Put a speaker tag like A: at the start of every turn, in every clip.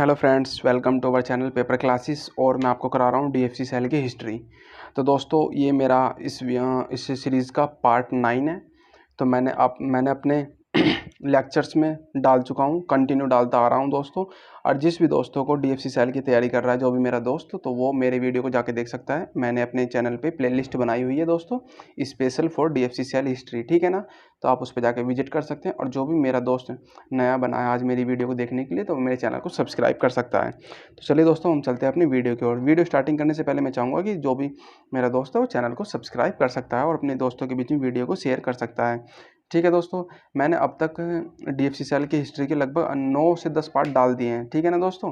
A: Hello friends, welcome to our channel paper classes. और मैं आपको करा रहा हूँ डीएफसी सेल की हिस्ट्री। तो दोस्तों ये मेरा इस सीरीज़ का पार्ट 9 है। तो मैंने अपने लेक्चर्स में डाल चुका हूँ, कंटिन्यू डालता आ रहा हूँ दोस्तों। और जिस भी दोस्तों को डीएफसी सेल की तैयारी कर रहा है, जो भी मेरा दोस्त, तो वो मेरे वीडियो को जाके देख सकता है। मैंने अपने चैनल पे प्लेलिस्ट बनाई हुई है दोस्तों, special for DFC cell history, ठीक है ना। तो आप उस पर जाके विजिट कर सकते हैं। और जो भी मेरा दोस्त नया बना है आज मेरी वीडियो को देखने के लिए, तो मेरे चैनल को सब्सक्राइब कर सकता है। तो चलिए दोस्तों, हम चलते हैं अपनी वीडियो की ओर। वीडियो स्टार्टिंग करने से पहले मैं चाहूँगा कि जो भी मेरा दोस्त है वो चैनल को सब्सक्राइब कर सकता है और अपने दोस्तों के बीच में वीडियो को शेयर कर सकता है, ठीक है दोस्तों। मैंने अब तक डीएफसी सेल की हिस्ट्री के लगभग 9 से 10 पार्ट डाल दिए हैं, ठीक है ना दोस्तों।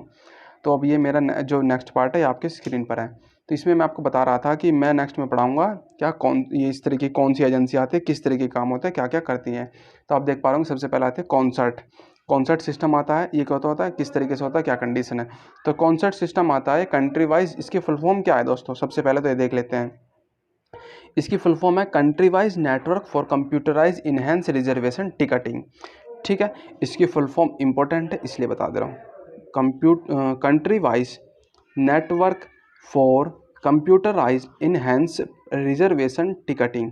A: तो अब ये मेरा जो नेक्स्ट पार्ट है, ये आपके स्क्रीन पर है। तो इसमें मैं आपको बता रहा था कि मैं नेक्स्ट में पढ़ाऊंगा क्या ये इस तरह की कौन सी एजेंसी आती है, किस तरह के काम होते हैं, क्या क्या करती हैं। तो आप देख पा रहे होंगे, सबसे पहले आते हैं कॉन्सर्ट सिस्टम आता है। ये क्या होता है, किस तरीके से होता है, क्या कंडीशन है। तो कॉन्सर्ट सिस्टम आता है कंट्री वाइज। इसकी फुल फॉर्म क्या है दोस्तों, सबसे पहले तो ये देख लेते हैं। इसकी फुल फॉर्म है country wise network for computerize enhance reservation ticketing, ठीक है। इसकी फुल फॉर्म इंपॉर्टेंट है, इसलिए बता दे रहा हूँ। Country wise network for computerize enhance reservation ticketing,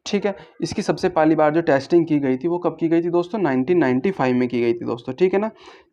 A: ठीक है। इसकी सबसे पहली बार जो टेस्टिंग की गई थी वो कब की गई थी दोस्तों, 1995 में की गई थी दोस्तों, ठीक है ना।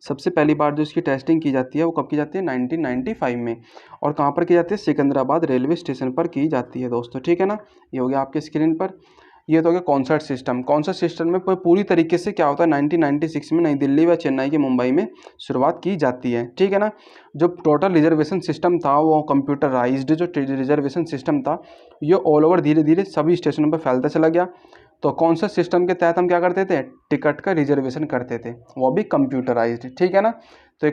A: सबसे पहली बार जो इसकी टेस्टिंग की जाती है वो कब की जाती है, 1995 में। और कहाँ पर की जाती है, सिकंदराबाद रेलवे स्टेशन पर की जाती है दोस्तों, ठीक है ना। ये हो गया आपके स्क्रीन पर। ये तो हो गया कॉन्सर्ट सिस्टम। कॉन्सर्ट सिस्टम में पूरी तरीके से क्या होता है, 1996 में नई दिल्ली व चेन्नई के मुंबई में शुरुआत की जाती है, ठीक है ना। जो टोटल रिजर्वेशन सिस्टम था वो कंप्यूटराइज्ड जो रिजर्वेशन सिस्टम था, ये ऑल ओवर धीरे धीरे सभी स्टेशनों पर फैलता चला गया। तो कॉन्सर्ट सिस्टम के तहत हम क्या करते थे, टिकट का रिजर्वेशन करते थे, वो भी कंप्यूटराइज्ड, ठीक है ना। तो ये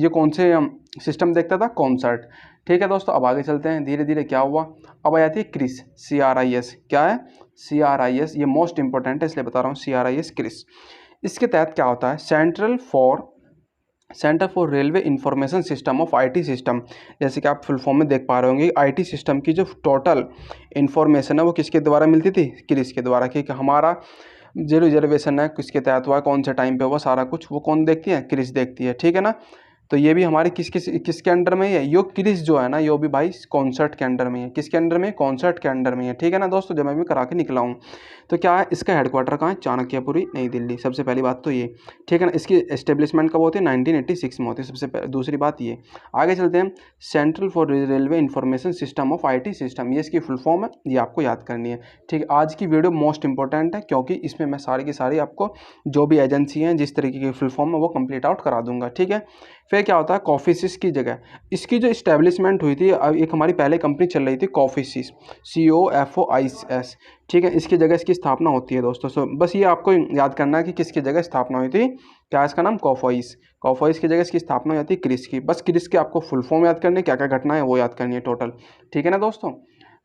A: कौन से सिस्टम देखता था, कॉन्सर्ट, ठीक है दोस्तों। अब आगे चलते हैं, धीरे धीरे क्या हुआ। अब आ जाती है क्रिस, CRIS। क्या है, CRIS, ये मोस्ट इंपॉर्टेंट है इसलिए बता रहा हूँ, CRIS क्रिस। इसके तहत क्या होता है, centre for railway information system of IT system. जैसे कि आप फुल फॉर्म में देख पा रहे होंगे, IT सिस्टम की जो टोटल इन्फॉर्मेशन है वो किसके द्वारा मिलती थी, क्रिस के द्वारा। कि हमारा जो रिजर्वेशन है किसके तहत हुआ, कौन से टाइम पे हुआ, सारा कुछ वो कौन देखती है, क्रिस देखती है, ठीक है ना। तो ये भी हमारे किसके अंडर में है, यो क्रिस जो है ना, यो भी भाई कॉन्सर्ट के अंडर में है। किसके अंडर में, कॉन्सर्ट के अंडर में है, ठीक है ना दोस्तों, जब मैं भी करा के निकला हूँ। तो क्या है, इसका हेडक्वार्टर कहाँ है, चाणक्यपुरी नई दिल्ली। सबसे पहली बात तो ये, ठीक है ना। इसकी एस्टेब्लिशमेंट कब होती है, 1986 में होती है, सबसे दूसरी बात ये। आगे चलते हैं, central for railway information system of IT system, ये इसकी फुल फॉर्म है, ये आपको याद करनी है, ठीक है। आज की वीडियो मोस्ट इंपॉर्टेंट है क्योंकि इसमें मैं सारी की सारी आपको जो भी एजेंसी हैं जिस तरीके की फुल फॉर्म है वो कंप्लीट आउट करा दूंगा, ठीक है। फिर क्या होता है, कॉफीसिस की जगह इसकी जो इस्टेब्लिशमेंट हुई थी, अब एक हमारी पहले कंपनी चल रही थी कॉफीसिस, COFOIS, ठीक है। इसकी जगह इसकी स्थापना होती है दोस्तों। सो बस ये आपको याद करना है कि किसकी जगह स्थापना हुई थी, क्या इसका नाम, कॉफोइस की जगह इसकी स्थापना हो जाती है क्रिस की। बस क्रिस की आपको फुल फॉर्म याद करनी है, क्या क्या घटना है वो याद करनी है टोटल, ठीक है ना दोस्तों।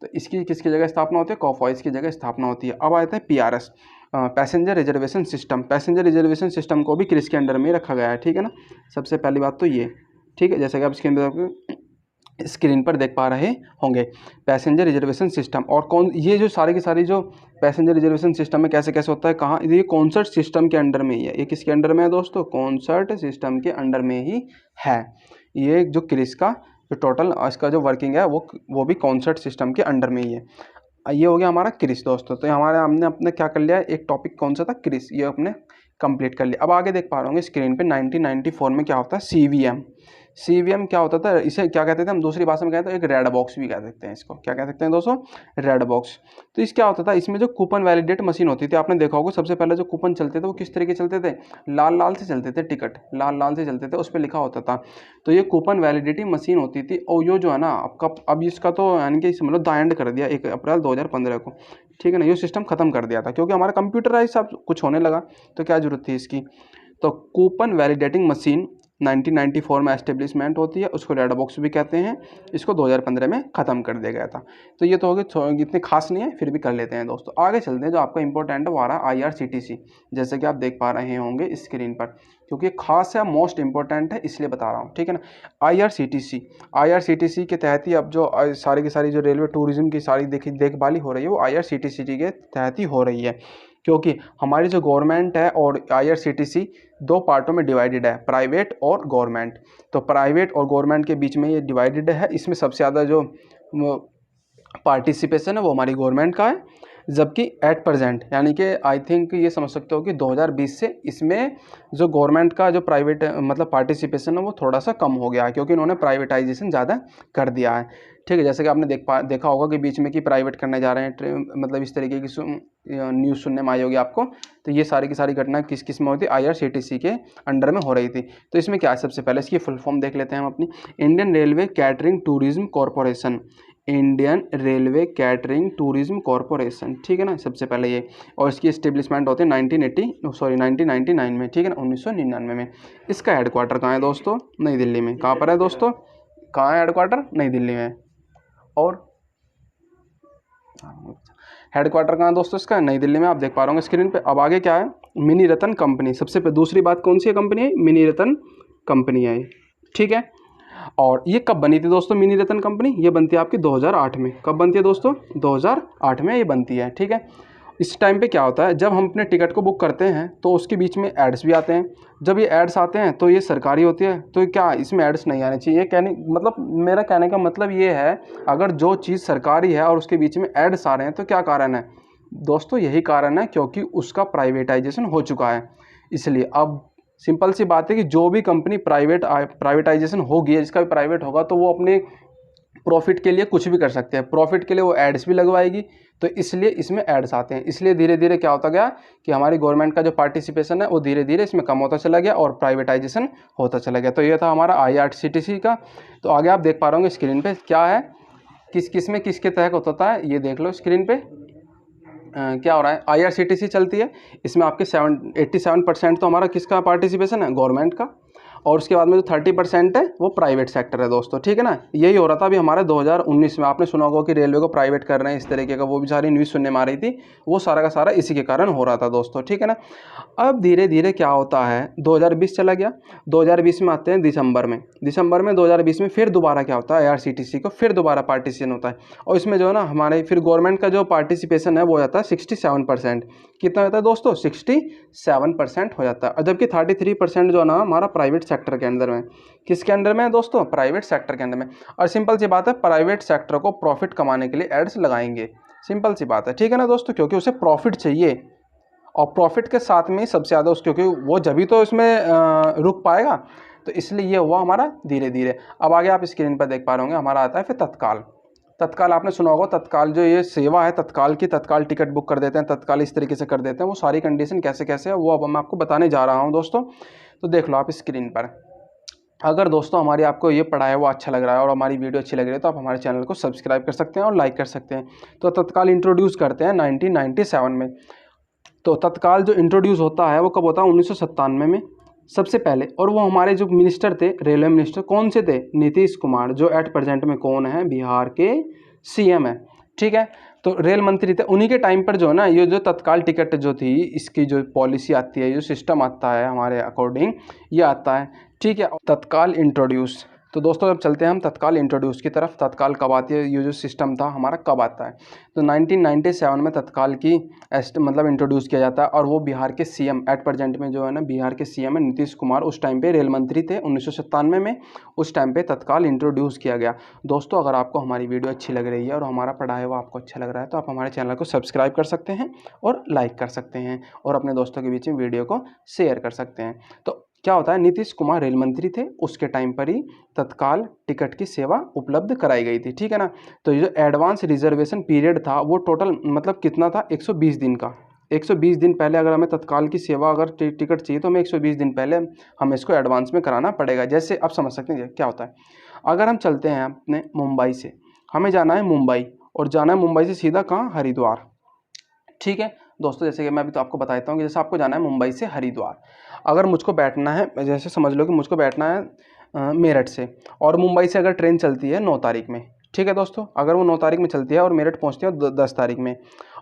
A: तो इसकी किसकी जगह स्थापना होती है, कॉफोइस की जगह स्थापना होती है। अब आते हैं PRS, passenger reservation system. Passenger reservation system को भी क्रिस के अंडर में रखा गया है, ठीक है ना। सबसे पहली बात तो ये, ठीक है, जैसे कि आप इसके अंदर स्क्रीन पर देख पा रहे होंगे, पैसेंजर रिजर्वेशन सिस्टम। और कौन, ये जो सारी की सारी जो पैसेंजर रिजर्वेशन सिस्टम में कैसे कैसे होता है, कहाँ, ये कॉन्सर्ट सिस्टम के अंडर में ही है। ये किसके अंडर में है दोस्तों, कॉन्सर्ट सिस्टम के अंडर में ही है। ये जो क्रिस का जो टोटल इसका जो वर्किंग है वो भी कॉन्सर्ट सिस्टम के अंडर में ही है। ये हो गया हमारा क्रिस दोस्तों। तो हमारे हमने अपने क्या कर लिया, एक टॉपिक कौन सा था, क्रिस, ये अपने कंप्लीट कर लिया। अब आगे देख पा रहे होंगे स्क्रीन पे, 1994 में क्या होता है, CVM क्या होता था, इसे क्या कहते थे हम, दूसरी भाषा में कहते हैं, एक रेड बॉक्स भी कह सकते हैं इसको। क्या कह सकते हैं दोस्तों, रेड बॉक्स। तो इस क्या होता था, इसमें जो कूपन वैलिडेट मशीन होती थी, आपने देखा होगा सबसे पहले जो कूपन चलते थे वो किस तरीके चलते थे, लाल लाल से चलते थे, टिकट लाल लाल से चलते थे, उस पर लिखा होता था। तो ये कूपन वैलिडिटी मशीन होती थी। और ये जो है ना आपका, अब इसका तो यानी कि समझ लो द एंड कर दिया 1 अप्रैल 2015 को, ठीक है ना। ये सिस्टम खत्म कर दिया था क्योंकि हमारा कंप्यूटराइज सब कुछ होने लगा, तो क्या जरूरत थी इसकी। तो कूपन वैलिडेटिंग मशीन 1994 में एस्टेब्लिशमेंट होती है, उसको रेड बॉक्स भी कहते हैं। इसको 2015 में ख़त्म कर दिया गया था। तो ये तो हो गए, इतने खास नहीं है, फिर भी कर लेते हैं दोस्तों। आगे चलते हैं, जो आपका इंपॉर्टेंट है वो आ रहा है IRCTC, जैसे कि आप देख पा रहे होंगे स्क्रीन पर, क्योंकि खास है, मोस्ट इंपॉर्टेंट है, इसलिए बता रहा हूँ, ठीक है ना। IRCTC के तहत ही अब जो सारी की सारी जो रेलवे टूरिज्म की सारी देखभाली हो रही है वो IRCTC के तहत ही हो रही है। क्योंकि हमारी जो गवर्नमेंट है और IRCTC दो पार्टों में डिवाइडेड है, प्राइवेट और गवर्नमेंट। तो प्राइवेट और गवर्नमेंट के बीच में ये डिवाइडेड है। इसमें सबसे ज़्यादा जो पार्टिसिपेशन है वो हमारी गवर्नमेंट का है, जबकि एट प्रेजेंट यानी कि आई थिंक ये समझ सकते हो कि 2020 से इसमें जो गवर्नमेंट का जो प्राइवेट मतलब पार्टिसिपेशन है वो थोड़ा सा कम हो गया है, क्योंकि इन्होंने प्राइवेटाइजेशन ज़्यादा कर दिया है। ठीक है, जैसे कि आपने देखा होगा कि बीच में कि प्राइवेट करने जा रहे हैं, मतलब इस तरीके की न्यूज़ सुनने में आई होगी आपको। तो ये सारी की सारी घटना किस किस में होती है, IRCTC के अंडर में हो रही थी। तो इसमें क्या है, सबसे पहले इसकी फुल फॉर्म देख लेते हैं हम अपनी। Indian railway catering tourism corporation, Indian railway catering tourism corporation, ठीक है ना, सबसे पहले ये। और इसकी इस्टेब्लिशमेंट होती है 1999 में, ठीक है ना, 1999 में। इसका हेडक्वार्टर कहाँ है दोस्तों, नई दिल्ली में। कहाँ पर है दोस्तों, कहाँ है हेडक्वार्टर, नई दिल्ली में। और हेडक्वार्टर कहाँ दोस्तों इसका, नई दिल्ली में, आप देख पा रहे होंगे स्क्रीन पे। अब आगे क्या है, मिनी रतन कंपनी। सबसे पे दूसरी बात कौन सी कंपनी है, मिनी रतन कंपनी है, ठीक है। और ये कब बनी थी दोस्तों मिनी रतन कंपनी, ये बनती है आपकी 2008 में। कब बनती है दोस्तों, 2008 में ये बनती है, ठीक है। इस टाइम पे क्या होता है, जब हम अपने टिकट को बुक करते हैं तो उसके बीच में एड्स भी आते हैं। जब ये एड्स आते हैं तो ये सरकारी होती है, तो क्या इसमें एड्स नहीं आने चाहिए, मेरा कहने का मतलब ये है, अगर जो चीज़ सरकारी है और उसके बीच में एड्स आ रहे हैं तो क्या कारण है दोस्तों, यही कारण है क्योंकि उसका प्राइवेटाइजेशन हो चुका है। इसलिए अब सिंपल सी बात है कि जो भी कंपनी प्राइवेटाइजेशन होगी, जिसका भी प्राइवेट होगा, तो वो अपने प्रॉफिट के लिए कुछ भी कर सकते हैं, प्रॉफिट के लिए वो एड्स भी लगवाएगी। तो इसलिए इसमें एड्स आते हैं। इसलिए धीरे धीरे क्या होता गया कि हमारी गवर्नमेंट का जो पार्टिसिपेशन है वो धीरे धीरे इसमें कम होता चला गया और प्राइवेटाइजेशन होता चला गया। तो ये था हमारा IRCTC का। तो आगे आप देख पा रहे होंगे स्क्रीन पे क्या है, किस किस में किसके तहत होता है, ये देख लो स्क्रीन पे। क्या हो रहा है, IRCTC चलती है, इसमें आपके 87% तो हमारा किसका पार्टिसिपेशन है, गवर्नमेंट का। और उसके बाद में जो 30% है वो प्राइवेट सेक्टर है दोस्तों, ठीक है ना। यही हो रहा था अभी हमारे 2019 में। आपने सुना होगा कि रेलवे को प्राइवेट कर रहे हैं इस तरीके का, वो भी सारी न्यूज़ सुनने में आ रही थी। वो सारा का सारा इसी के कारण हो रहा था दोस्तों, ठीक है ना। अब धीरे धीरे क्या होता है, 2020 चला गया, 2020 में आते हैं दिसंबर में। 2020 में फिर दोबारा क्या होता है, IRCTC को फिर दोबारा पार्टीशन होता है। और इसमें जो है ना हमारे फिर गवर्नमेंट का जो पार्टिसिपेशन है वो हो जाता है 67%। कितना होता है दोस्तों, 67% हो जाता है। और जबकि 33% जो है ना हमारा प्राइवेट सेक्टर के अंदर में। किसके अंडर में है दोस्तों, प्राइवेट सेक्टर के अंदर में। और सिंपल सी बात है, प्राइवेट सेक्टर को प्रॉफिट कमाने के लिए एड्स लगाएंगे, सिंपल सी बात है, ठीक है ना दोस्तों, क्योंकि उसे प्रॉफिट चाहिए। और प्रॉफिट के साथ में ही सबसे ज़्यादा क्योंकि वो जब भी तो इसमें रुक पाएगा। तो इसलिए ये हुआ हमारा धीरे धीरे। अब आगे आप स्क्रीन पर देख पा रहे होंगे हमारा आता है फिर तत्काल। तत्काल आपने सुना होगा, तत्काल जो ये सेवा है तत्काल की, तत्काल टिकट बुक कर देते हैं, तत्काल इस तरीके से कर देते हैं। वो सारी कंडीशन कैसे कैसे है वो अब मैं आपको बताने जा रहा हूँ दोस्तों। तो देख लो आप स्क्रीन पर। अगर दोस्तों हमारी आपको ये पढ़ा है वो अच्छा लग रहा है और हमारी वीडियो अच्छी लग रही है तो आप हमारे चैनल को सब्सक्राइब कर सकते हैं और लाइक कर सकते हैं। तो तत्काल इंट्रोड्यूस करते हैं 1997 में। तो तत्काल जो इंट्रोड्यूस होता है वो कब होता है, 1997 में सबसे पहले। और वो हमारे जो मिनिस्टर थे, रेलवे मिनिस्टर कौन से थे, नीतीश कुमार, जो एट प्रेजेंट में कौन है, बिहार के CM है, ठीक है। तो रेल मंत्री थे, उन्हीं के टाइम पर जो है ना ये जो तत्काल टिकट जो थी, इसकी जो पॉलिसी आती है, जो सिस्टम आता है हमारे अकॉर्डिंग ये आता है, ठीक है, तत्काल इंट्रोड्यूस। तो दोस्तों अब चलते हैं हम तत्काल इंट्रोड्यूस की तरफ। तत्काल कब आती है, ये जो सिस्टम था हमारा कब आता है, तो 1997 में तत्काल की मतलब इंट्रोड्यूस किया जाता है। और वो बिहार के CM एट प्रेजेंट में जो है ना बिहार के CM है नीतीश कुमार, उस टाइम पे रेल मंत्री थे 1997 में। उस टाइम पे तत्काल इंट्रोड्यूस किया गया। दोस्तों अगर आपको हमारी वीडियो अच्छी लग रही है और हमारा पढ़ाया हुआ आपको अच्छा लग रहा है तो आप हमारे चैनल को सब्सक्राइब कर सकते हैं और लाइक कर सकते हैं और अपने दोस्तों के बीच में वीडियो को शेयर कर सकते हैं। तो क्या होता है, नीतीश कुमार रेल मंत्री थे, उसके टाइम पर ही तत्काल टिकट की सेवा उपलब्ध कराई गई थी, ठीक है ना। तो ये जो एडवांस रिजर्वेशन पीरियड था वो टोटल मतलब कितना था, 120 दिन का। 120 दिन पहले अगर हमें तत्काल की सेवा अगर टिकट चाहिए तो हमें 120 दिन पहले हमें इसको एडवांस में कराना पड़ेगा। जैसे आप समझ सकते हैं क्या होता है, अगर हम चलते हैं अपने मुंबई से, हमें जाना है मुंबई और जाना है मुंबई से सीधा कहाँ, हरिद्वार, ठीक है दोस्तों। जैसे कि मैं अभी तो आपको बताता हूँ कि जैसे आपको जाना है मुंबई से हरिद्वार, अगर मुझको बैठना है, जैसे समझ लो कि मुझको बैठना है मेरठ से, और मुंबई से अगर ट्रेन चलती है 9 तारीख में, ठीक है दोस्तों, अगर वो 9 तारीख में चलती है और मेरठ पहुँचती है 10 तारीख में,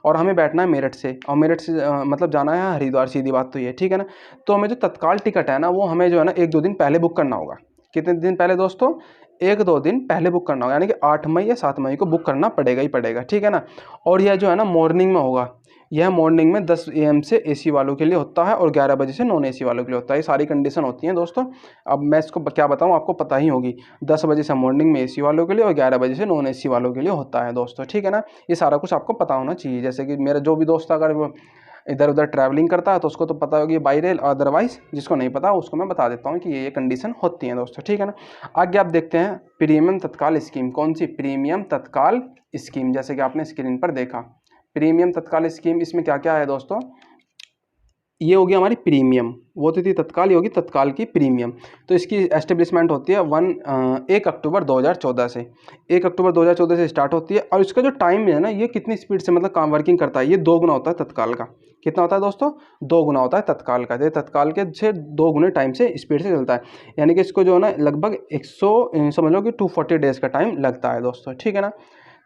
A: और हमें बैठना है मेरठ से, और मेरठ से मतलब जाना है हरिद्वार, सीधी बात तो ये, ठीक है ना। तो हमें जो तत्काल टिकट है ना वो हमें जो है ना 1-2 दिन पहले बुक करना होगा। कितने दिन पहले दोस्तों, 1-2 दिन पहले बुक करना होगा, यानी कि 8 मई या 7 मई को बुक करना पड़ेगा ही पड़ेगा, ठीक है ना। और यह जो है ना मॉर्निंग में होगा, यह मॉर्निंग में 10 AM से AC वालों के लिए होता है और 11 बजे से नॉन AC वालों के लिए होता है। ये सारी कंडीशन होती हैं दोस्तों। अब मैं इसको क्या बताऊँ, आपको पता ही होगी। 10 बजे से मॉर्निंग में AC वालों के लिए और 11 बजे से नॉन AC वालों के लिए होता है दोस्तों, ठीक है ना। ये सारा कुछ आपको पता होना चाहिए। जैसे कि मेरा जो भी दोस्त अगर वो इधर उधर ट्रैवलिंग करता है तो उसको तो पता होगी बाई रेल, अदरवाइज जिसको नहीं पता उसको मैं बता देता हूँ कि ये कंडीशन होती हैं दोस्तों, ठीक है ना। आगे आप देखते हैं प्रीमियम तत्काल स्कीम। कौन सी? प्रीमियम तत्काल स्कीम। जैसे कि आपने स्क्रीन पर देखा प्रीमियम तत्काल स्कीम, इसमें क्या क्या है दोस्तों। ये होगी हमारी प्रीमियम, वो तो थी तत्काल, ये होगी तत्काल की प्रीमियम। तो इसकी एस्टेब्लिशमेंट होती है 1 अक्टूबर 2014 से। 1 अक्टूबर 2014 से स्टार्ट होती है और इसका जो टाइम है ना, ये कितनी स्पीड से मतलब काम वर्किंग करता है, ये 2 गुना होता है तत्काल का। कितना होता है दोस्तों? 2 गुना होता है तत्काल का। ये तत्काल के से 2 गुने टाइम से स्पीड से चलता है, यानी कि इसको जो है ना लगभग 100 समझ लो कि 240 डेज़ का टाइम लगता है दोस्तों, ठीक है ना।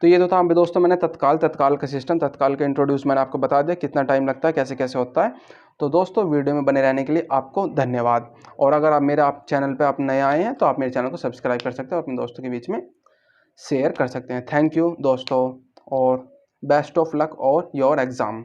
A: तो ये तो था दोस्तों मैंने तत्काल का सिस्टम, तत्काल का इंट्रोड्यूस मैंने आपको बता दिया, कितना टाइम लगता है, कैसे कैसे होता है। तो दोस्तों वीडियो में बने रहने के लिए आपको धन्यवाद। और अगर आप चैनल पे आप नए आए हैं तो आप मेरे चैनल को सब्सक्राइब कर सकते हैं और अपने दोस्तों के बीच में शेयर कर सकते हैं। थैंक यू दोस्तों और बेस्ट ऑफ लक और योर एग्ज़ाम।